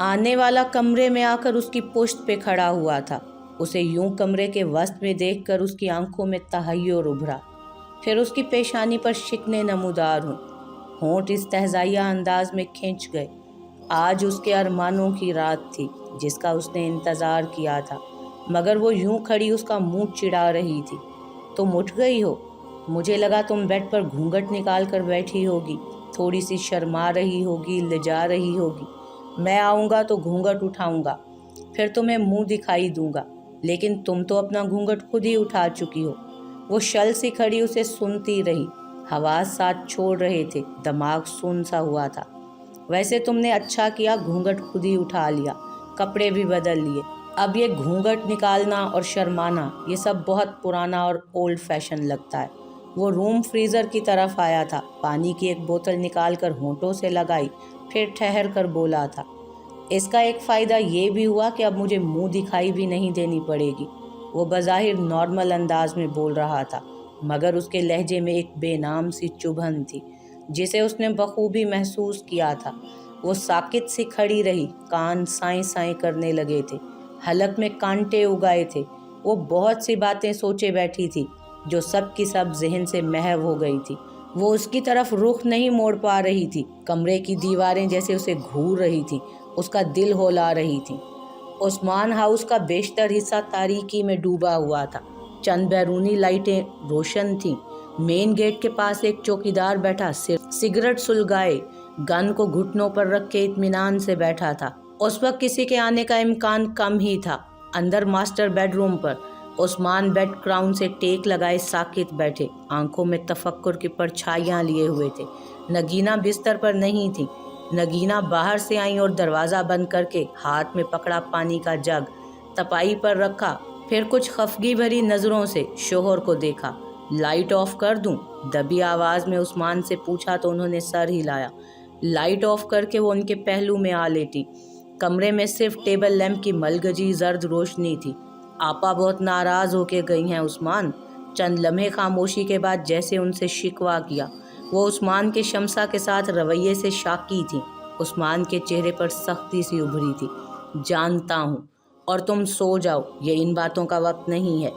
आने वाला कमरे में आकर उसकी पुश्त पे खड़ा हुआ था। उसे यूं कमरे के वस्त में देखकर उसकी आंखों में तहय्युर उभरा, फिर उसकी पेशानी पर शिकने नमूदार हुई, होंठ इस्तेहज़ाइया अंदाज में खिंच गए। आज उसके अरमानों की रात थी जिसका उसने इंतज़ार किया था, मगर वो यूं खड़ी उसका मुंह चिढ़ा रही थी। तुम उठ गई हो? मुझे लगा तुम बेड पर घूंघट निकाल कर बैठी होगी, थोड़ी सी शर्मा रही होगी, लजा रही होगी। मैं आऊँगा तो घूंघट उठाऊँगा, फिर तुम्हें मुंह दिखाई दूँगा, लेकिन तुम तो अपना घूंघट खुद ही उठा चुकी हो। वो शल सी खड़ी उसे सुनती रही, हवास साथ छोड़ रहे थे, दिमाग सुन सा हुआ था। वैसे तुमने अच्छा किया घूंघट खुद ही उठा लिया, कपड़े भी बदल लिए। अब ये घूंघट निकालना और शर्माना, ये सब बहुत पुराना और ओल्ड फैशन लगता है। वो रूम फ्रीज़र की तरफ आया था, पानी की एक बोतल निकाल कर होंठों से लगाई, फिर ठहर कर बोला था, इसका एक फ़ायदा ये भी हुआ कि अब मुझे मुंह दिखाई भी नहीं देनी पड़ेगी। वो बज़ाहिर नॉर्मल अंदाज में बोल रहा था, मगर उसके लहजे में एक बेनाम सी चुभन थी जिसे उसने बखूबी महसूस किया था। वो साकित सी खड़ी रही, कान साएं साएं करने लगे थे, हलक में कांटे उगाए थे। वो बहुत सी बातें सोचे बैठी थी जो सब की सब जहन से महव हो गई थी। वो उसकी तरफ रुख नहीं मोड़ पा रही थी, कमरे की दीवारें जैसे उसे घूर रही थीं, उसका दिल हौला रही थी। ओस्मान हाउस का बेशतर हिस्सा तारीकी में डूबा हुआ था, चंद बैरूनी लाइटें रोशन थीं। मेन गेट के पास एक चौकीदार बैठा सिगरेट सुलगाए गन को घुटनों पर रख के इत्मीनान से बैठा था। उस वक्त किसी के आने का इम्कान कम ही था। अंदर मास्टर बेडरूम पर ओस्मान बेड क्राउन से टेक लगाए साकित बैठे, आंखों में तफक्कुर की परछाइयाँ लिए हुए थे। नगीना बिस्तर पर नहीं थी। नगीना बाहर से आई और दरवाज़ा बंद करके हाथ में पकड़ा पानी का जग तपाई पर रखा, फिर कुछ खफगी भरी नज़रों से शोहर को देखा। लाइट ऑफ कर दूं? दबी आवाज़ में उस्मान से पूछा तो उन्होंने सर हिलाया। लाइट ऑफ करके वो उनके पहलू में आ लेटी। कमरे में सिर्फ टेबल लैंप की मलगजी जर्द रोशनी थी। आपा बहुत नाराज़ होके गई हैं उस्मान। चंद लम्हे खामोशी के बाद जैसे उनसे शिकवा किया। वो उस्मान के शमसा के साथ रवैये से शाकी थी। उस्मान के चेहरे पर सख्ती सी उभरी थी। जानता हूँ, और तुम सो जाओ, ये इन बातों का वक्त नहीं है।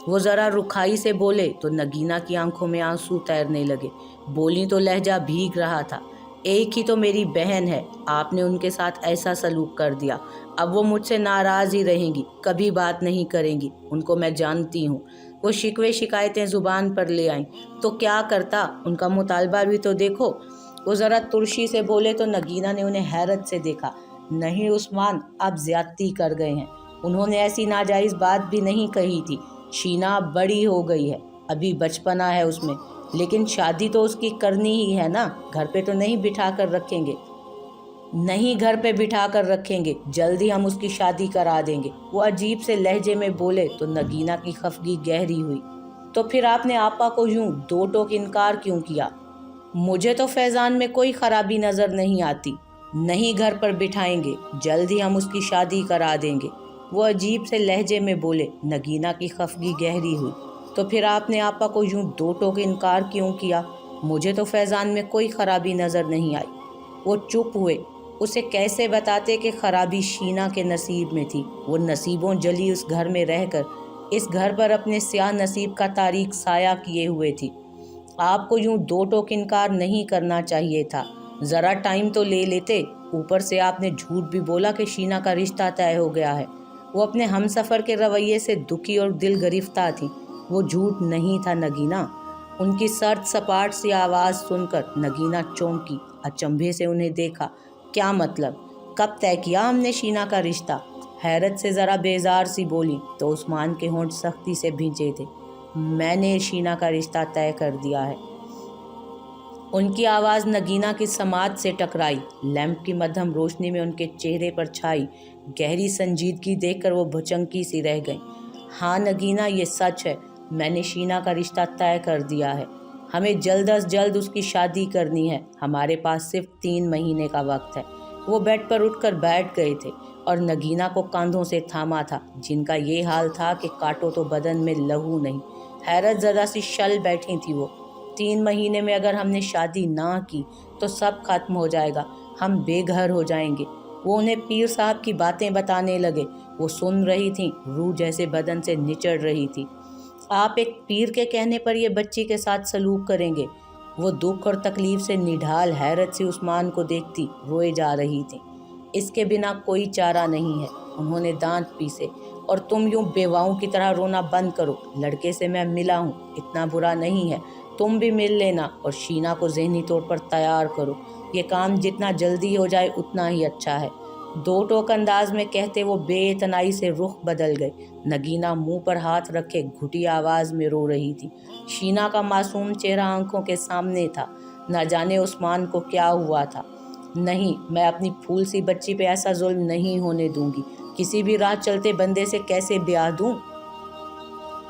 वो ज़रा रुखाई से बोले तो नगीना की आंखों में आंसू तैरने लगे। बोली तो लहजा भीग रहा था। एक ही तो मेरी बहन है, आपने उनके साथ ऐसा सलूक कर दिया। अब वो मुझसे नाराज़ ही रहेंगी, कभी बात नहीं करेंगी। उनको मैं जानती हूँ। वो शिकवे शिकायतें ज़ुबान पर ले आईं तो क्या करता, उनका मुतालबा भी तो देखो। वो ज़रा तुर्शी से बोले तो नगीना ने उन्हें हैरत से देखा। नहीं उस्मान, आप ज़्यादती कर गए हैं। उन्होंने ऐसी नाजायज़ बात भी नहीं कही थी। शीना अब बड़ी हो गई है, अभी बचपना है उसमें, लेकिन शादी तो उसकी करनी ही है ना। घर पे तो नहीं बिठा कर रखेंगे। नहीं घर पे बिठा कर रखेंगे, जल्दी हम उसकी शादी करा देंगे। वो अजीब से लहजे में बोले तो नगीना की खफगी गहरी हुई। तो फिर आपने आपा को यूं दो टोक इनकार क्यों किया? मुझे तो फैज़ान में कोई ख़राबी नज़र नहीं आती। नहीं घर पर बिठाएंगे, जल्दी हम उसकी शादी करा देंगे। वो अजीब से लहजे में बोले। नगीना की खफगी गहरी हुई। तो फिर आपने आपा को यूं दो टोक इनकार क्यों किया? मुझे तो फैज़ान में कोई ख़राबी नज़र नहीं आई। वो चुप हुए। उसे कैसे बताते कि खराबी शीना के नसीब में थी। वो नसीबों जली उस घर में रहकर इस घर पर अपने स्याह नसीब का तारीक साया किए हुए थी। आपको यूं दो टोक इनकार नहीं करना चाहिए था, ज़रा टाइम तो ले लेते। ऊपर से आपने झूठ भी बोला कि शीना का रिश्ता तय हो गया है। वो अपने हमसफ़र के रवैये से दुखी और दिल गिरफ्ता थी। वो झूठ नहीं था नगीना। उनकी सर्द सपाट सी आवाज़ सुनकर नगीना चौंकी, अचंभे से उन्हें देखा। क्या मतलब? कब तय किया हमने शीना का रिश्ता? हैरत से ज़रा बेजार सी बोली तो उस्मान के होंठ सख्ती से भींचे थे। मैंने शीना का रिश्ता तय कर दिया है। उनकी आवाज़ नगीना की समात से टकराई। लैंप की मध्यम रोशनी में उनके चेहरे पर छाई गहरी संजीदगी देखकर वो भुचंकी सी रह गई। हाँ नगीना, ये सच है, मैंने शीना का रिश्ता तय कर दिया है। हमें जल्द अज जल्द उसकी शादी करनी है। हमारे पास सिर्फ 3 महीने का वक्त है। वो बेड पर उठकर बैठ गए थे और नगीना को कंधों से थामा था, जिनका ये हाल था कि काटो तो बदन में लहू नहीं। हैरत ज़दा सी शल बैठी थी वो। 3 महीने में अगर हमने शादी ना की तो सब खत्म हो जाएगा, हम बेघर हो जाएंगे। वो उन्हें पीर साहब की बातें बताने लगे। वो सुन रही थीं, रूह जैसे बदन से निचड़ रही थी। आप एक पीर के कहने पर ये बच्ची के साथ सलूक करेंगे? वो दुख और तकलीफ से निढाल हैरत से उस्मान को देखती रोए जा रही थी। इसके बिना कोई चारा नहीं है, उन्होंने दांत पीसे। और तुम यूं बेवाओं की तरह रोना बंद करो। लड़के से मैं मिला हूँ, इतना बुरा नहीं है, तुम भी मिल लेना और शीना को ज़हनी तौर पर तैयार करो। ये काम जितना जल्दी हो जाए उतना ही अच्छा है। दो टोक अंदाज में कहते वो बेइतनाई से रुख बदल गए। नगीना मुंह पर हाथ रखे घुटी आवाज़ में रो रही थी। शीना का मासूम चेहरा आंखों के सामने था। न जाने उस्मान को क्या हुआ था। नहीं, मैं अपनी फूल सी बच्ची पे ऐसा जुल्म नहीं होने दूंगी। किसी भी राह चलते बंदे से कैसे ब्याह दूं?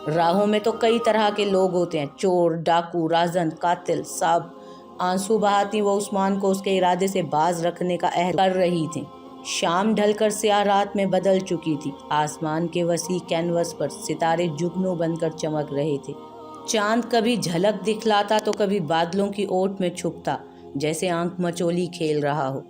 राहों में तो कई तरह के लोग होते हैं, चोर, डाकू, राजन, कातिल, सब। आंसू बहाती वो उस्मान को उसके इरादे से बाज रखने का अहद कर रही थी। शाम ढलकर स्याह रात में बदल चुकी थी। आसमान के वसी कैनवस पर सितारे जुगनू बनकर चमक रहे थे। चांद कभी झलक दिखलाता तो कभी बादलों की ओट में छुपता, जैसे आंख मचोली खेल रहा हो।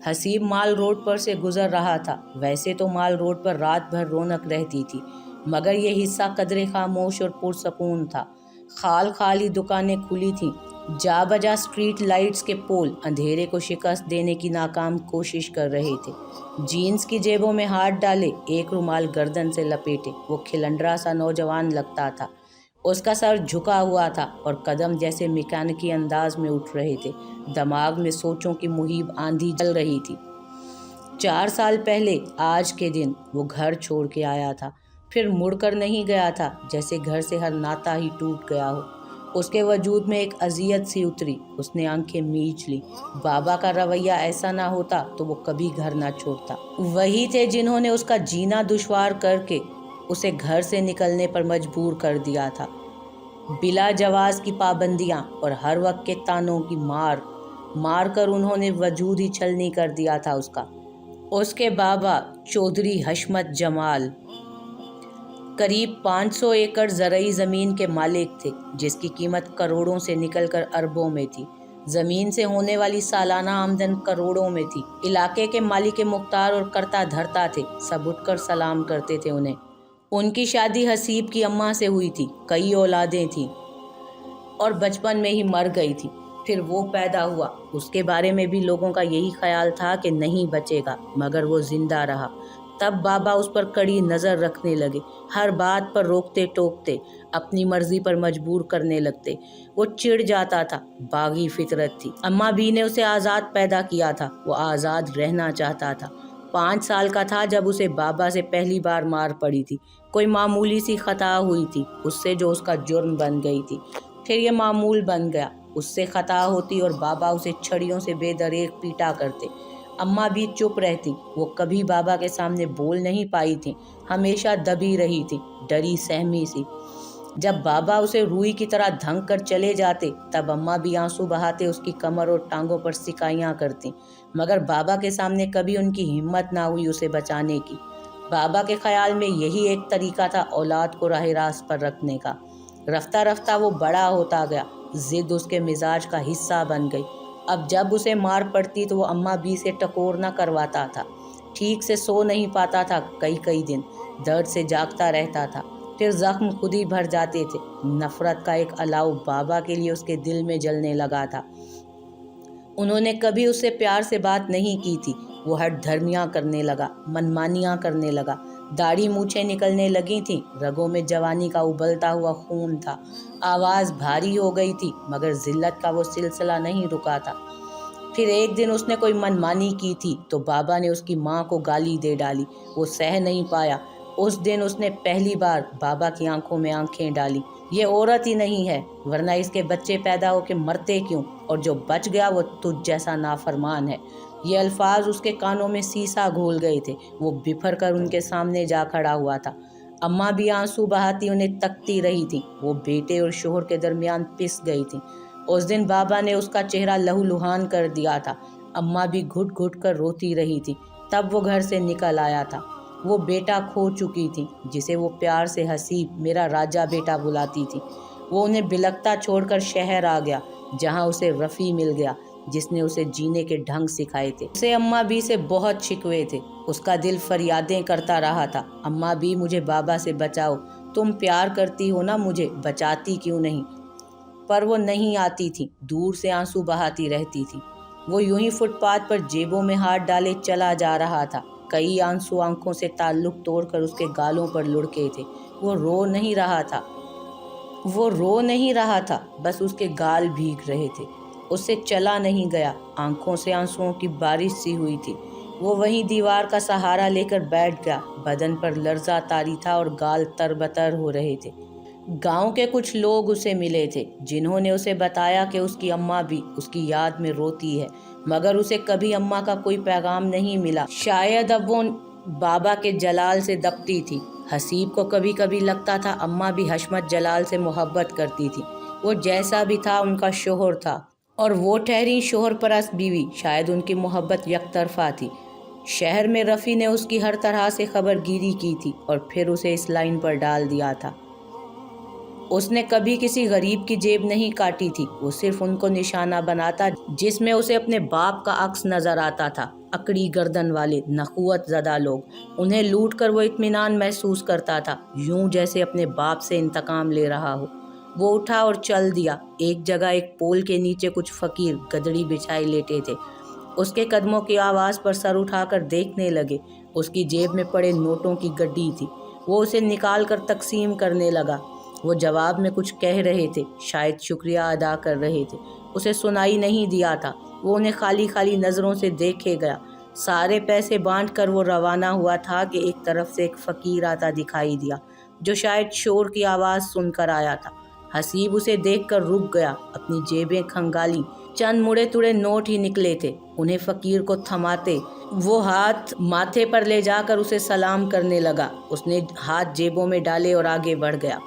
हसीब माल रोड पर से गुजर रहा था। वैसे तो माल रोड पर रात भर रौनक रहती थी, मगर ये हिस्सा कदरे खामोश और पुरसकून था। खाल खाली दुकानें खुली थीं। जा बजा स्ट्रीट लाइट्स के पोल अंधेरे को शिकस्त देने की नाकाम कोशिश कर रहे थे। जीन्स की जेबों में हाथ डाले, एक रुमाल गर्दन से लपेटे, वो खिलंडरा सा नौजवान लगता था। उसका सर झुका हुआ था और कदम जैसे मैकेनिकी अंदाज में उठ रहे थे। दिमाग में सोचों की मुहिब आंधी चल रही थी। 4 साल पहले आज के दिन वो घर छोड़ के आया था, फिर मुड़कर नहीं गया था, जैसे घर से हर नाता ही टूट गया हो। उसके वजूद में एक अजियत सी उतरी। उसने आंखें मीच ली। बाबा का रवैया ऐसा ना होता तो वो कभी घर ना छोड़ता। वही थे जिन्होंने उसका जीना दुश्वार करके उसे घर से निकलने पर मजबूर कर दिया था। बिला जवाज की पाबंदियां और हर वक्त के तानों की मार कर उन्होंने वजूद ही छलनी कर दिया था उसका। उसके बाबा चौधरी हशमत जमाल करीब 500 एकड़ ज़रई ज़मीन के मालिक थे, जिसकी कीमत करोड़ों से निकलकर अरबों में थी। ज़मीन से होने वाली सालाना आमदन करोड़ों में थी। इलाके के मालिक मुख्तार और करता धरता थे, सब उठकर सलाम करते थे उन्हें। उनकी शादी हसीब की अम्मा से हुई थी। कई औलादें थीं और बचपन में ही मर गई थी। फिर वो पैदा हुआ। उसके बारे में भी लोगों का यही ख्याल था कि नहीं बचेगा, मगर वो जिंदा रहा। तब बाबा उस पर कड़ी नज़र रखने लगे, हर बात पर रोकते टोकते, अपनी मर्जी पर मजबूर करने लगते। वो चिढ़ जाता था। बागी फितरत थी। अम्मा भी ने उसे आज़ाद पैदा किया था। वो आज़ाद रहना चाहता था। 5 साल का था जब उसे बाबा से पहली बार मार पड़ी थी। कोई मामूली सी खता हुई थी उससे, जो उसका जुर्म बन गई थी। फिर ये मामूल बन गया। उससे खता होती और बाबा उसे छड़ियों से बेदरेक पीटा करते। अम्मा भी चुप रहती। वो कभी बाबा के सामने बोल नहीं पाई थी, हमेशा दबी रही थी, डरी सहमी सी। जब बाबा उसे रुई की तरह धंक कर चले जाते, तब अम्मा भी आंसू बहाते उसकी कमर और टांगों पर सिकाइयाँ करती, मगर बाबा के सामने कभी उनकी हिम्मत ना हुई उसे बचाने की। बाबा के ख्याल में यही एक तरीका था औलाद को राह रास्त पर रखने का। रफ्ता रफ्ता वो बड़ा होता गया। जिद उसके मिजाज का हिस्सा बन गई। अब जब उसे मार पड़ती तो वो अम्मा भी से टकोरना करवाता था। ठीक से सो नहीं पाता था। कई दिन दर्द से जागता रहता था। फिर जख्म खुद ही भर जाते थे। नफरत का एक अलाव बाबा के लिए उसके दिल में जलने लगा था। उन्होंने कभी उससे प्यार से बात नहीं की थी। वो हट धर्मियाँ करने लगा, मनमानियाँ करने लगा। दाढ़ी मूछें निकलने लगी थीं। रगों में जवानी का उबलता हुआ खून था। आवाज़ भारी हो गई थी, मगर जिल्लत का वो सिलसिला नहीं रुका था। फिर एक दिन उसने कोई मनमानी की थी तो बाबा ने उसकी माँ को गाली दे डाली। वो सह नहीं पाया। उस दिन उसने पहली बार बाबा की आंखों में आंखें डाली। ये औरत ही नहीं है, वरना इसके बच्चे पैदा होके मरते क्यों? और जो बच गया वो तुझ जैसा नाफरमान है। ये अल्फाज उसके कानों में सीसा घोल गए थे। वो बिफर कर उनके सामने जा खड़ा हुआ था। अम्मा भी आंसू बहाती उन्हें तकती रही थी। वो बेटे और शोहर के दरमियान पिस गई थी। उस दिन बाबा ने उसका चेहरा लहूलुहान कर दिया था। अम्मा भी घुट घुट कर रोती रही थी। तब वो घर से निकल आया था। वो बेटा खो चुकी थी, जिसे वो प्यार से हसीब, मेरा राजा बेटा बुलाती थी। वो उन्हें बिलखता छोड़कर शहर आ गया, जहाँ उसे रफ़ी मिल गया। जिस ने उसे जीने के ढंग सिखाए थे। उसे अम्मा बी से बहुत शिकवे थे। उसका दिल फरियादें करता रहा था, अम्मा बी मुझे बाबा से बचाओ, तुम प्यार करती हो ना मुझे, बचाती क्यों नहीं। पर वो नहीं आती थी, दूर से आंसू बहाती रहती थी। वो यूं ही फुटपाथ पर जेबों में हाथ डाले चला जा रहा था। कई आंसू आंखों से ताल्लुक तोड़कर उसके गालों पर लुढ़के थे। वो रो नहीं रहा था, बस उसके गाल भीग रहे थे। उससे चला नहीं गया, आंखों से आंसुओं की बारिश सी हुई थी। वो वहीं दीवार का सहारा लेकर बैठ गया। बदन पर लर्जा तारी था और गाल तरबतर हो रहे थे। गांव के कुछ लोग उसे मिले थे, जिन्होंने उसे बताया कि उसकी अम्मा भी उसकी याद में रोती है, मगर उसे कभी अम्मा का कोई पैगाम नहीं मिला। शायद अब वो बाबा के जलाल से दबती थी। हसीब को कभी कभी लगता था अम्मा भी हशमत जलाल से मोहब्बत करती थी। वो जैसा भी था उनका शोहर था, और वो ठहरी शोहर परस्त बीवी। शायद उनकी मोहब्बत यकतरफा थी। शहर में रफ़ी ने उसकी हर तरह से खबरगिरी की थी और फिर उसे इस लाइन पर डाल दिया था। उसने कभी किसी गरीब की जेब नहीं काटी थी, वो सिर्फ उनको निशाना बनाता जिसमें उसे अपने बाप का अक्स नजर आता था। अकड़ी गर्दन वाले नखुवत ज़दा लोग, उन्हें लूट कर वो इत्मीनान महसूस करता था, यूं जैसे अपने बाप से इंतकाम ले रहा हो। वो उठा और चल दिया। एक जगह एक पोल के नीचे कुछ फकीर गदड़ी बिछाए लेटे थे। उसके कदमों की आवाज़ पर सर उठाकर देखने लगे। उसकी जेब में पड़े नोटों की गड्डी थी। वो उसे निकाल कर तकसीम करने लगा। वो जवाब में कुछ कह रहे थे, शायद शुक्रिया अदा कर रहे थे। उसे सुनाई नहीं दिया था। वो उन्हें खाली खाली नज़रों से देखे गया। सारे पैसे बांट कर वो रवाना हुआ था कि एक तरफ से एक फ़कीर आता दिखाई दिया, जो शायद शोर की आवाज़ सुनकर आया था। हसीब उसे देखकर रुक गया, अपनी जेबें खंगाली। चंद मुड़े तुड़े नोट ही निकले थे। उन्हें फ़कीर को थमाते वो हाथ माथे पर ले जाकर उसे सलाम करने लगा। उसने हाथ जेबों में डाले और आगे बढ़ गया।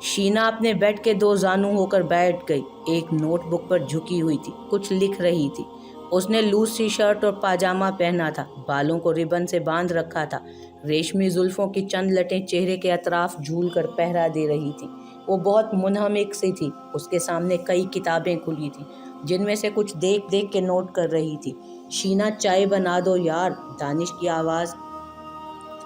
शीना अपने बेड के दो जानू होकर बैठ गई। एक नोटबुक पर झुकी हुई थी, कुछ लिख रही थी। उसने लूज सी शर्ट और पाजामा पहना था, बालों को रिबन से बांध रखा था। रेशमी जुल्फों की चंद लटें चेहरे के अतराफ झूल कर पहरा दे रही थी। वो बहुत मुनहमिक सी थी। उसके सामने कई किताबें खुली थी, जिनमें से कुछ देख देख के नोट कर रही थी। शीना, चाय बना दो यार, दानिश की आवाज़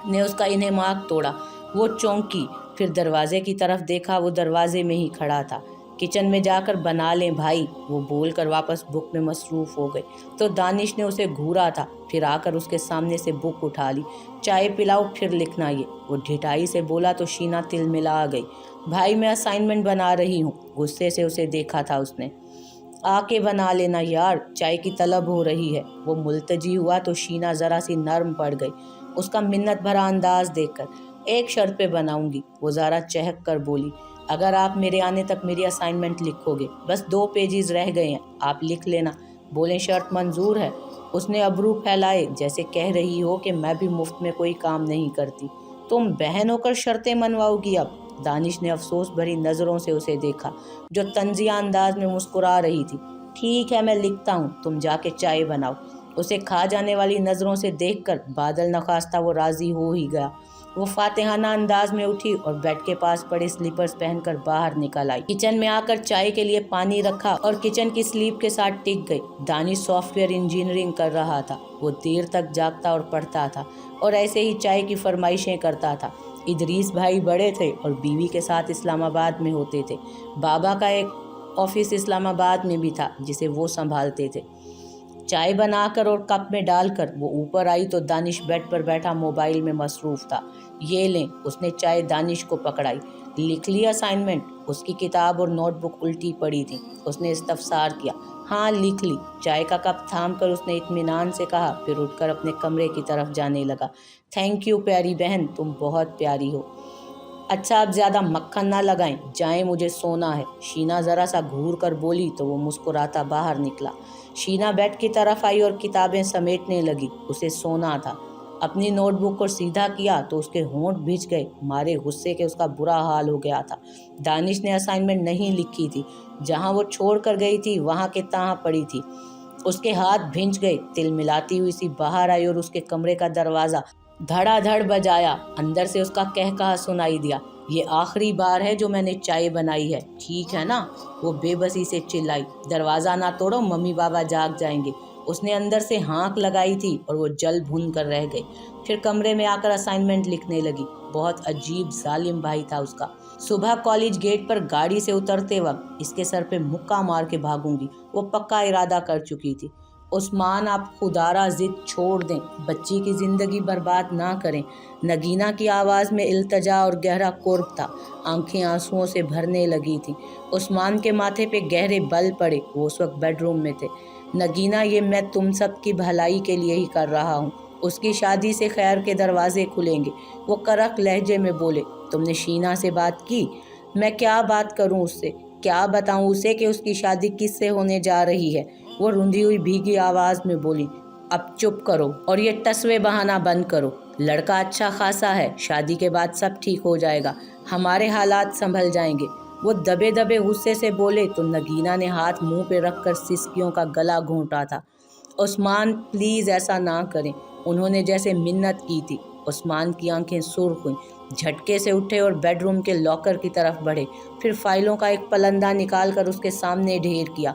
ने उसका इन्हेमाक तोड़ा। वो चौंकी, फिर दरवाजे की तरफ देखा। वो दरवाजे में ही खड़ा था। किचन में जाकर बना लें भाई, वो बोलकर वापस बुक में मसरूफ़ हो गई तो दानिश ने उसे घूरा था। फिर आकर उसके सामने से बुक उठा ली। चाय पिलाओ, फिर लिखना ये, वो ढिठाई से बोला तो शीना तिलमिला आ गई। भाई मैं असाइनमेंट बना रही हूँ। गुस्से से उसे देखा था उसने। आके बना लेना यार, चाय की तलब हो रही है। वो मुल्तजी हुआ तो शीना ज़रा सी नर्म पड़ गई उसका मिन्नत भरा अंदाज देखकर। एक शर्त पे बनाऊंगी, वो ज़रा चहक कर बोली। अगर आप मेरे आने तक मेरी असाइनमेंट लिखोगे। बस 2 पेजेस रह गए हैं, आप लिख लेना। बोले शर्त मंजूर है। उसने अबरू फैलाए, जैसे कह रही हो कि मैं भी मुफ्त में कोई काम नहीं करती। तुम बहन होकर शर्तें मनवाओगी अब? दानिश ने अफसोस भरी नज़रों से उसे देखा, जो तंजिया अंदाज में मुस्कुरा रही थी। ठीक है, मैं लिखता हूँ, तुम जाके चाय बनाओ। उसे खा जाने वाली नज़रों से देखकर बादल नखास्ता वो राज़ी हो ही गया। वो फातिहाना अंदाज में उठी और बेड के पास पड़े स्लीपर्स पहनकर बाहर निकल आई। किचन में आकर चाय के लिए पानी रखा और किचन की स्लीप के साथ टिक गई। दानिश सॉफ्टवेयर इंजीनियरिंग कर रहा था। वो देर तक जागता और पढ़ता था और ऐसे ही चाय की फरमाइशें करता था। इदरीस भाई बड़े थे और बीवी के साथ इस्लामाबाद में होते थे। बाबा का एक ऑफिस इस्लामाबाद में भी था, जिसे वो संभालते थे। चाय बनाकर और कप में डालकर वो ऊपर आई तो दानिश बेड पर बैठा मोबाइल में मसरूफ़ था। ये लें, उसने चाय दानिश को पकड़ाई। लिख लिया असाइनमेंट? उसकी किताब और नोटबुक उल्टी पड़ी थी। उसने इस्तफसार किया। हाँ, लिख ली। चाय का कप थाम कर उसने इत्मीनान से कहा, फिर उठकर अपने कमरे की तरफ जाने लगा। थैंक यू प्यारी बहन, तुम बहुत प्यारी हो। अच्छा, अब ज़्यादा मक्खन ना लगाएं, जाएं, मुझे सोना है। शीना ज़रा सा घूर कर बोली तो वो मुस्कुराता बाहर निकला। शीना बेड की तरफ आई और किताबें समेटने लगी। उसे सोना था। अपनी नोटबुक को सीधा किया तो उसके होंठ भींच गए। मारे गुस्से के उसका बुरा हाल हो गया था। दानिश ने असाइनमेंट नहीं लिखी थी। जहाँ वो छोड़ कर गई थी वहाँ के तहाँ पड़ी थी। उसके हाथ भींच गए। तिल मिलाती हुई सी बाहर आई और उसके कमरे का दरवाज़ा धड़ाधड़ बजाया। अंदर से उसका कहकहा सुनाई दिया। یہ آخری بار ہے جو میں نے چائے بنائی ہے، ٹھیک ہے نا؟ وہ بے بسی سے چلائی۔ دروازہ نہ توڑو، ممی بابا جاگ جائیں گے۔ اس نے اندر سے ہانک لگائی تھی اور وہ جل بھن کر رہ گئی۔ پھر کمرے میں آ کر اسائنمنٹ لکھنے لگی۔ بہت عجیب ظالم بھائی تھا اس کا۔ صبح کالج گیٹ پر گاڑی سے اترتے وقت اس کے سر پہ مکہ مار کے بھاگوں گی، وہ پکا ارادہ کر چکی تھی۔ عثمان، آپ خدارہ ضد چھوڑ دیں، بچی کی زندگی برباد نہ کریں۔ نگینہ کی آواز میں التجا اور گہرا قرب تھا، آنکھیں آنسوؤں سے بھرنے لگی تھیں۔ عثمان کے ماتھے پہ گہرے بل پڑے، وہ اس وقت بیڈ روم میں تھے۔ نگینہ، یہ میں تم سب کی بھلائی کے لیے ہی کر رہا ہوں۔ اس کی شادی سے خیر کے دروازے کھلیں گے۔ وہ کرخ لہجے میں بولے۔ تم نے شینا سے بات کی؟ میں کیا بات کروں اس سے؟ کیا بتاؤں اسے کہ اس کی شادی کس سے ہونے جا رہی ہے؟ وہ روندھی ہوئی بھیگی آواز میں بولی۔ اب چپ کرو اور یہ ٹسوے بہانا بند کرو۔ لڑکا اچھا خاصا ہے، شادی کے بعد سب ٹھیک ہو جائے گا، ہمارے حالات سنبھل جائیں گے۔ وہ دبے دبے غصے سے بولے تو نگینہ نے ہاتھ منہ پہ رکھ کر سسکیوں کا گلا گھونٹا تھا۔ عثمان، پلیز ایسا نہ کریں، انہوں نے جیسے منت کی تھی۔ عثمان کی آنکھیں سرخ ہوئیں، جھٹکے سے اٹھے اور بیڈ روم کے لاکر کی طرف بڑھے، پھر فائلوں کا ایک پلندہ نکال کر اس کے سامنے ڈھیر کیا۔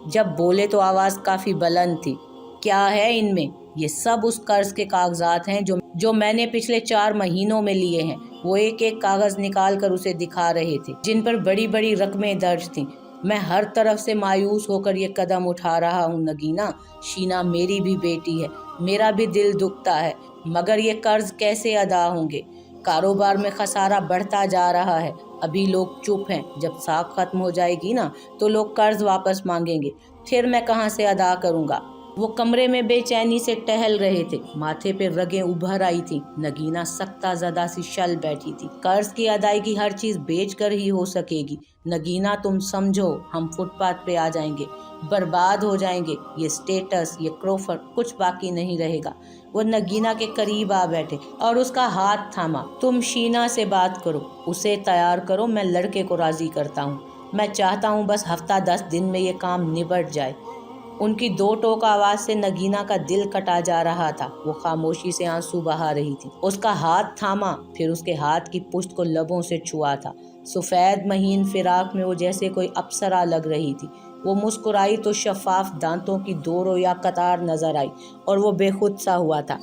جب بولے تو آواز کافی بلند تھی۔ کیا ہے ان میں؟ یہ سب اس قرض کے کاغذات ہیں جو میں نے پچھلے 4 مہینوں میں لیے ہیں۔ وہ ایک ایک کاغذ نکال کر اسے دکھا رہے تھے، جن پر بڑی بڑی رقمیں درج تھیں۔ میں ہر طرف سے مایوس ہو کر یہ قدم اٹھا رہا ہوں نگینہ، شینا میری بھی بیٹی ہے، میرا بھی دل دکھتا ہے، مگر یہ قرض کیسے ادا ہوں گے؟ کاروبار میں خسارہ بڑھتا جا رہا ہے، ابھی لوگ چپ ہیں، جب ساکھ ختم ہو جائے گی نا تو لوگ قرض واپس مانگیں گے، پھر میں کہاں سے ادا کروں گا؟ وہ کمرے میں بے چینی سے ٹہل رہے تھے، ماتھے پہ رگیں ابھر آئی تھیں۔ نگینہ سختہ زدہ سی شل بیٹھی تھی۔ قرض کی ادائیگی ہر چیز بیچ کر ہی ہو سکے گی نگینہ، تم سمجھو، ہم فٹ پاتھ پہ آ جائیں گے، برباد ہو جائیں گے، یہ سٹیٹس، یہ کروفر، کچھ باقی نہیں رہے گا۔ وہ نگینہ کے قریب آ بیٹھے اور اس کا ہاتھ تھاما۔ تم شینا سے بات کرو، اسے تیار کرو، میں لڑکے کو راضی کرتا ہوں، میں چاہتا ہوں بس ہفتہ 10 دن میں یہ کام نبٹ جائے۔ ان کی 2 ٹوک آواز سے نگینہ کا دل کٹا جا رہا تھا، وہ خاموشی سے آنسو بہا رہی تھی۔ اس کا ہاتھ تھاما، پھر اس کے ہاتھ کی پشت کو لبوں سے چھوا تھا۔ سفید مہین فراق میں وہ جیسے کوئی اپسرا لگ رہی تھی۔ وہ مسکرائی تو شفاف دانتوں کی 2 رویا قطار نظر آئی اور وہ بے خود سا ہوا تھا۔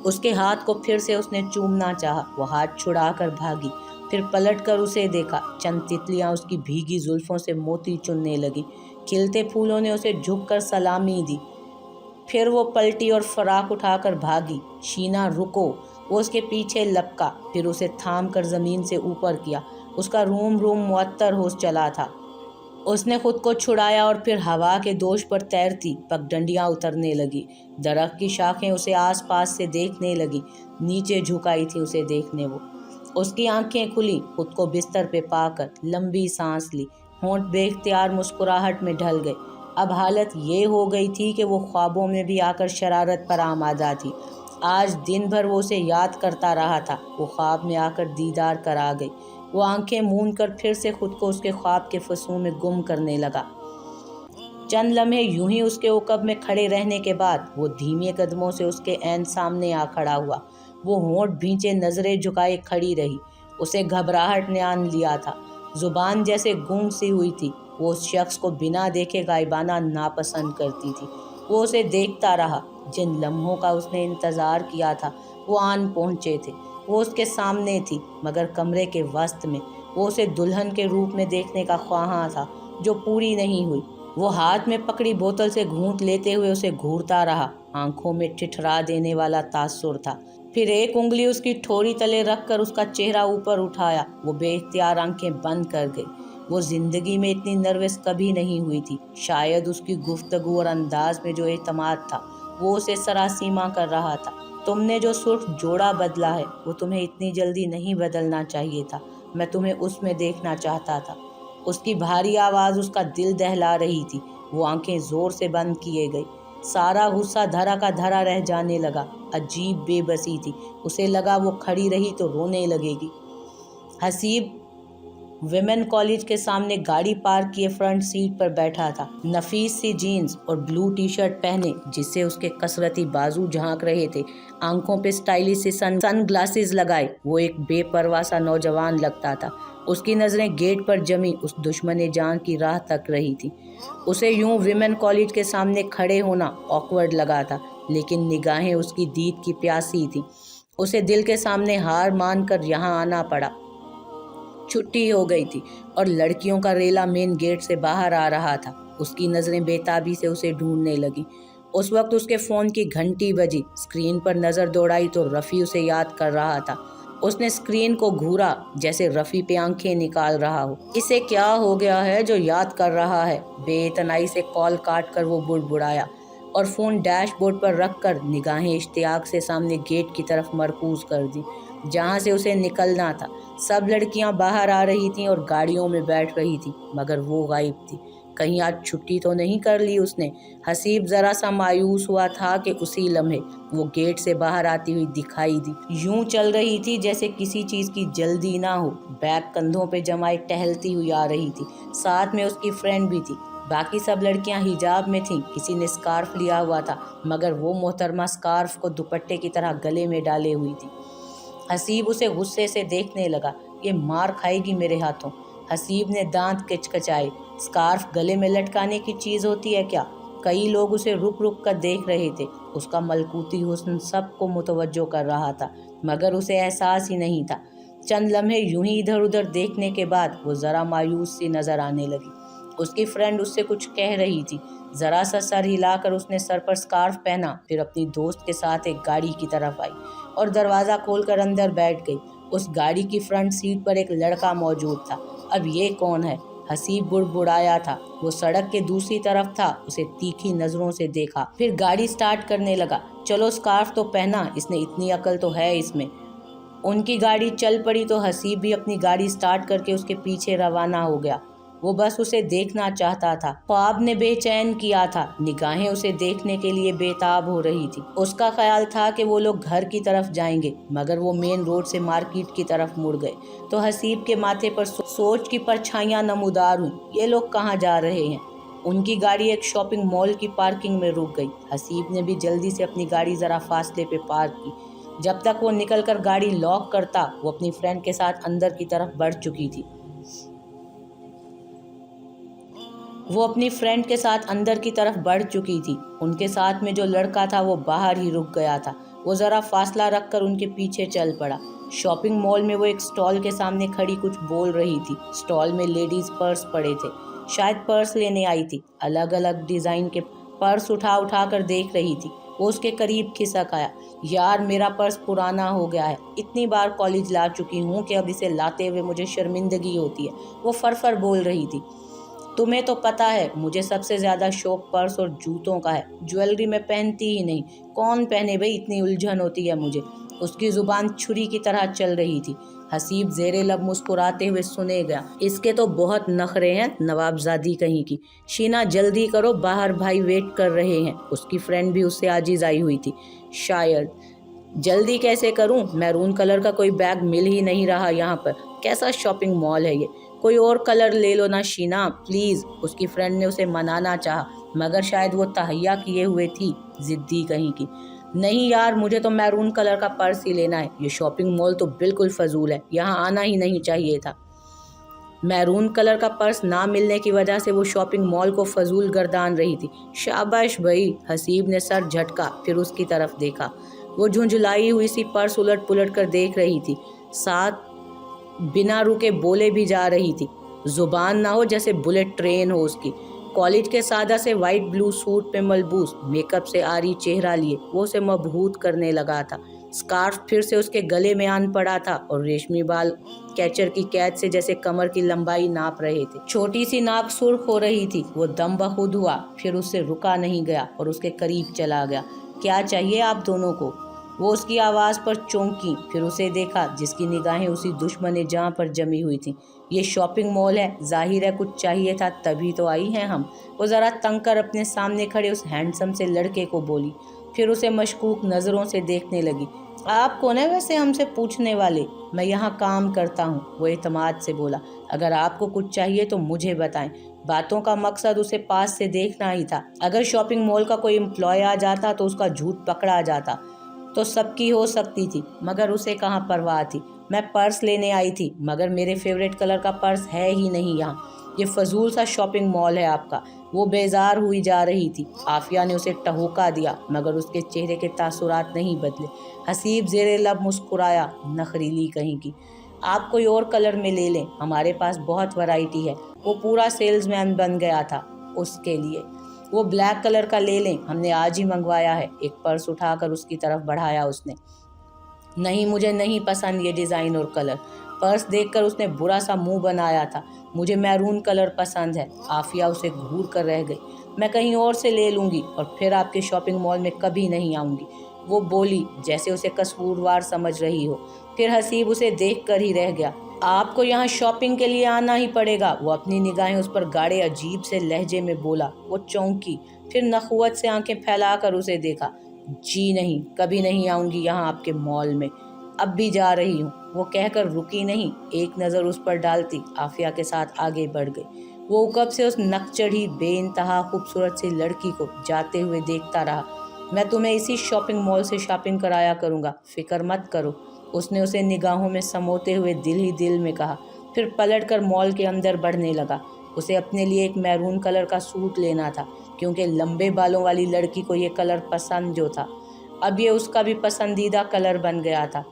اس کے ہاتھ کو پھر سے اس نے چومنا چاہا، وہ ہاتھ چھڑا کر بھاگی، پھر پلٹ کر اسے دیکھا۔ چند تتلیاں اس کی بھیگی زلفوں سے موتی چننے لگیں، کھلتے پھولوں نے اسے جھک کر سلامی دی، پھر وہ پلٹی اور فراق اٹھا کر بھاگی۔ شینا رکو، وہ اس کے پیچھے لپکا، پھر اسے تھام کر زمین سے اوپر کیا۔ اس کا روم روم معطر ہو چلا تھا۔ اس نے خود کو چھڑایا اور پھر ہوا کے دوش پر تیرتی پگڈنڈیاں اترنے لگی۔ درخت کی شاخیں اسے آس پاس سے دیکھنے لگی، نیچے جھکائی تھی اسے دیکھنے وہ۔ اس کی آنکھیں کھلی، خود کو بستر پہ پا کر لمبی سانس لی، ہونٹ بے اختیار مسکراہٹ میں ڈھل گئے۔ اب حالت یہ ہو گئی تھی کہ وہ خوابوں میں بھی آ کر شرارت پر آمادہ تھی۔ آج دن بھر وہ اسے یاد کرتا رہا تھا، وہ خواب میں آ کر دیدار کرا گئی۔ وہ آنکھیں موند کر پھر سے خود کو اس کے خواب کے فسوں میں گم کرنے لگا۔ چند لمحے یوں ہی اس کے عقب میں کھڑے رہنے کے بعد وہ دھیمے قدموں سے اس کے عین سامنے آ کھڑا ہوا۔ وہ ہونٹ بھینچے نظریں جھکائے کھڑی رہی، اسے گھبراہٹ نے آن لیا تھا، زبان جیسے گونگ سی ہوئی تھی۔ وہ اس شخص کو بنا دیکھے غائبانہ ناپسند کرتی تھی۔ وہ اسے دیکھتا رہا، جن لمحوں کا اس نے انتظار کیا تھا وہ آن پہنچے تھے۔ وہ اس کے سامنے تھی، مگر کمرے کے وسط میں۔ وہ اسے دلہن کے روپ میں دیکھنے کا خواہاں تھا جو پوری نہیں ہوئی۔ وہ ہاتھ میں پکڑی بوتل سے گھونٹ لیتے ہوئے اسے گھورتا رہا، آنکھوں میں ٹھٹھرا دینے والا تاثر تھا۔ پھر ایک انگلی اس کی ٹھوڑی تلے رکھ کر اس کا چہرہ اوپر اٹھایا۔ وہ بے اختیار آنکھیں بند کر گئی۔ وہ زندگی میں اتنی نروس کبھی نہیں ہوئی تھی۔ شاید اس کی گفتگو اور انداز میں جو اعتماد تھا وہ اسے سراسیمہ کر رہا تھا۔ تم نے جو سرخ جوڑا بدلا ہے وہ تمہیں اتنی جلدی نہیں بدلنا چاہیے تھا، میں تمہیں اس میں دیکھنا چاہتا تھا۔ اس کی بھاری آواز اس کا دل دہلا رہی تھی۔ وہ آنکھیں زور سے بند کیے گئی، سارا غصہ دھرا کا دھرا رہ جانے لگا۔ عجیب بے بسی تھی، اسے لگا وہ کھڑی رہی تو رونے لگے گی۔ حسیب विमेन कॉलेज के सामने गाड़ी पार्क किए फ्रंट सीट पर बैठा था। नफीस सी जीन्स और ब्लू टी शर्ट पहने जिससे उसके कसरती बाजू झांक रहे थे, आंखों पे स्टाइलिश से सन ग्लासेस लगाए वो एक बेपरवाह सा नौजवान लगता था। उसकी नज़रें गेट पर जमी उस दुश्मन जान की राह तक रही थी। उसे यूं विमेन कॉलेज के सामने खड़े होना ऑकवर्ड लगा था, लेकिन निगाहें उसकी दीद की प्यासी थी। उसे दिल के सामने हार मान कर यहाँ आना पड़ा। छुट्टी हो गई थी और लड़कियों का रेला मेन गेट से बाहर आ रहा था। उसकी नज़रें बेताबी से उसे ढूंढने लगी। उस वक्त उसके फ़ोन की घंटी बजी। स्क्रीन पर नज़र दौड़ाई तो रफ़ी उसे याद कर रहा था। उसने स्क्रीन को घूरा जैसे रफ़ी पे आंखें निकाल रहा हो। इसे क्या हो गया है जो याद कर रहा है? बेइतनाई से कॉल काट कर वो बुड़बुड़ाया और फ़ोन डैशबोर्ड पर रख कर निगाहें इश्तियाक से सामने गेट की तरफ मरकूज कर दी, जहाँ से उसे निकलना था। सब लड़कियां बाहर आ रही थीं और गाड़ियों में बैठ रही थीं, मगर वो गायब थी। कहीं आज छुट्टी तो नहीं कर ली उसने? हसीब ज़रा सा मायूस हुआ था कि उसी लम्हे वो गेट से बाहर आती हुई दिखाई दी। यूं चल रही थी जैसे किसी चीज़ की जल्दी ना हो। बैग कंधों पे जमाए टहलती हुई आ रही थी। साथ में उसकी फ्रेंड भी थी। बाकी सब लड़कियां हिजाब में थीं। किसी ने स्कार्फ लिया हुआ था, मगर वो मोहतरमा स्कार्फ को दुपट्टे की तरह गले में डाले हुई थी। हसीब उसे गुस्से से देखने लगा। ये मार खाएगी मेरे हाथों। हसीब ने दांत किचकिचाए। स्कार्फ गले में लटकाने की चीज़ होती है क्या? कई लोग उसे रुक रुक कर देख रहे थे। उसका मलकूती हुस्न सबको मुतवज्जो कर रहा था, मगर उसे एहसास ही नहीं था। चंद लम्हे यूं ही इधर उधर देखने के बाद वो ज़रा मायूस सी नज़र आने लगी। उसकी फ्रेंड उससे कुछ कह रही थी। ज़रा सा सर हिलाकर उसने सर पर स्कार्फ पहना, फिर अपनी दोस्त के साथ एक गाड़ी की तरफ आई और दरवाज़ा खोलकर अंदर बैठ गई। उस गाड़ी की फ्रंट सीट पर एक लड़का मौजूद था। अब ये कौन है? हसीब बुड़बुड़ाया था। वो सड़क के दूसरी तरफ था। उसे तीखी नज़रों से देखा, फिर गाड़ी स्टार्ट करने लगा। चलो स्कार्फ तो पहना, इसने इतनी अकल तो है इसमें। उनकी गाड़ी चल पड़ी तो हसीब भी अपनी गाड़ी स्टार्ट करके उसके पीछे रवाना हो गया। वो बस उसे देखना चाहता था। ख्वाब ने बेचैन किया था। निगाहें उसे देखने के लिए बेताब हो रही थी। उसका ख्याल था कि वो लोग घर की तरफ जाएंगे, मगर वो मेन रोड से मार्केट की तरफ मुड़ गए तो हसीब के माथे पर सोच की परछाइयां नमूदार हुई। ये लोग कहाँ जा रहे हैं? उनकी गाड़ी एक शॉपिंग मॉल की पार्किंग में रुक गई। हसीब ने भी जल्दी से अपनी गाड़ी ज़रा फासले पे पार्क की। जब तक वो निकलकर गाड़ी लॉक करता, वो अपनी फ्रेंड के साथ अंदर की तरफ बढ़ चुकी थी। उनके साथ में जो लड़का था वो बाहर ही रुक गया था। वो ज़रा फासला रखकर उनके पीछे चल पड़ा। शॉपिंग मॉल में वो एक स्टॉल के सामने खड़ी कुछ बोल रही थी। स्टॉल में लेडीज़ पर्स पड़े थे, शायद पर्स लेने आई थी। अलग अलग डिज़ाइन के पर्स उठा उठा कर देख रही थी। वो उसके करीब खिसक आया। यार, मेरा पर्स पुराना हो गया है। इतनी बार कॉलेज ला चुकी हूँ कि अब इसे लाते हुए मुझे शर्मिंदगी होती है। वो फरफर बोल रही थी। तुम्हें तो पता है मुझे सबसे ज़्यादा शौक पर्स और जूतों का है। ज्वेलरी मैं पहनती ही नहीं। कौन पहने भाई? इतनी उलझन होती है मुझे। उसकी ज़ुबान छुरी की तरह चल रही थी। हसीब ज़ेरे लब मुस्कुराते हुए सुने गया। इसके तो बहुत नखरे हैं, नवाबजादी कहीं की। शीना जल्दी करो, बाहर भाई वेट कर रहे हैं। उसकी फ्रेंड भी उससे आजिज़ आई हुई थी। शायद जल्दी कैसे करूं? मैरून कलर का कोई बैग मिल ही नहीं रहा यहाँ पर। कैसा शॉपिंग मॉल है ये? कोई और कलर ले लो ना शीना, प्लीज़। उसकी फ्रेंड ने उसे मनाना चाहा, मगर शायद वो तहैया किए हुए थी, ज़िद्दी कहीं की। नहीं यार, मुझे तो मैरून कलर का पर्स ही लेना है। ये शॉपिंग मॉल तो बिल्कुल फजूल है, यहाँ आना ही नहीं चाहिए था। मैरून कलर का पर्स ना मिलने की वजह से वो शॉपिंग मॉल को फजूल गर्दान रही थी। शाबाश भाई। हसीब ने सर झटका, फिर उसकी तरफ देखा। वो झुंझुलाई हुई सी पर्स उलट पुलट कर देख रही थी, साथ बिना रुके बोले भी जा रही थी। जुबान ना हो जैसे बुलेट ट्रेन हो उसकी। कॉलेज के सादा से वाइट ब्लू सूट पे मलबूस, मेकअप से आरी चेहरा लिए वो उसे मबहूत करने लगा था। स्कार्फ फिर से उसके गले में आन पड़ा था और रेशमी बाल कैचर की कैद से जैसे कमर की लंबाई नाप रहे थे। छोटी सी नाक सुर्ख हो रही थी। वो दम बखुद हुआ, फिर उससे रुका नहीं गया और उसके करीब चला गया। क्या चाहिए आप दोनों को? वो उसकी आवाज़ पर चौंकी, फिर उसे देखा जिसकी निगाहें उसी दुश्मन जहाँ पर जमी हुई थी। ये शॉपिंग मॉल है, जाहिर है कुछ चाहिए था, तभी तो आई हैं हम। वो ज़रा तंग कर अपने सामने खड़े उस हैंडसम से लड़के को बोली, फिर उसे मशकूक नज़रों से देखने लगी। आप कौन है वैसे हमसे पूछने वाले? मैं यहाँ काम करता हूँ, वो एतमाद से बोला। اگر آپ کو کچھ چاہیے تو مجھے بتائیں۔ باتوں کا مقصد اسے پاس سے دیکھنا ہی تھا۔ اگر شاپنگ مال کا کوئی امپلائی آ جاتا تو اس کا جھوٹ پکڑا جاتا تو سب کی ہو سکتی تھی، مگر اسے کہاں پرواہ تھی۔ میں پرس لینے آئی تھی، مگر میرے فیوریٹ کلر کا پرس ہے ہی نہیں یہاں۔ یہ فضول سا شاپنگ مال ہے آپ کا۔ وہ بیزار ہوئی جا رہی تھی۔ عافیہ نے اسے ٹہوکا دیا، مگر اس کے چہرے کے تاثرات نہیں بدلے۔ حسیب زیر لب مسکرایا، نخریلی کہیں کی۔ آپ کوئی اور کلر میں لے لیں، ہمارے پاس بہت ورائٹی ہے۔ وہ پورا سیلز مین بن گیا تھا اس کے لیے۔ وہ بلیک کلر کا لے لیں، ہم نے آج ہی منگوایا ہے۔ ایک پرس اٹھا کر اس کی طرف بڑھایا اس نے۔ نہیں، مجھے نہیں پسند یہ ڈیزائن اور کلر۔ پرس دیکھ کر اس نے برا سا منہ بنایا تھا۔ مجھے میرون کلر پسند ہے۔ عافیہ اسے گھور کر رہ گئی۔ میں کہیں اور سے لے لوں گی اور پھر آپ کے شاپنگ مال میں کبھی نہیں آؤں گی، وہ بولی جیسے اسے قصوروار سمجھ رہی ہو۔ پھر حسیب اسے دیکھ کر ہی رہ گیا۔ آپ کو یہاں شاپنگ کے لیے آنا ہی پڑے گا، وہ اپنی نگاہیں اس پر گاڑے عجیب سے لہجے میں بولا۔ وہ چونکی، پھر نخوت سے آنکھیں پھیلا کر اسے دیکھا۔ جی نہیں، کبھی نہیں آؤں گی یہاں آپ کے مال میں، اب بھی جا رہی ہوں، وہ کہہ کر رکی نہیں، ایک نظر اس پر ڈالتی عافیہ کے ساتھ آگے بڑھ گئی۔ وہ عقب سے اس نک چڑھی بے انتہا خوبصورت سی لڑکی کو جاتے ہوئے دیکھتا رہا۔ میں تمہیں اسی شاپنگ مال سے شاپنگ کرایا کروں گا، فکر مت کرو، اس نے اسے نگاہوں میں سموتے ہوئے دل ہی دل میں کہا۔ پھر پلٹ کر مال کے اندر بڑھنے لگا۔ اسے اپنے لیے ایک میرون کلر کا سوٹ لینا تھا، کیونکہ لمبے بالوں والی لڑکی کو یہ کلر پسند جو تھا۔ اب یہ اس کا بھی پسندیدہ کلر بن گیا تھا۔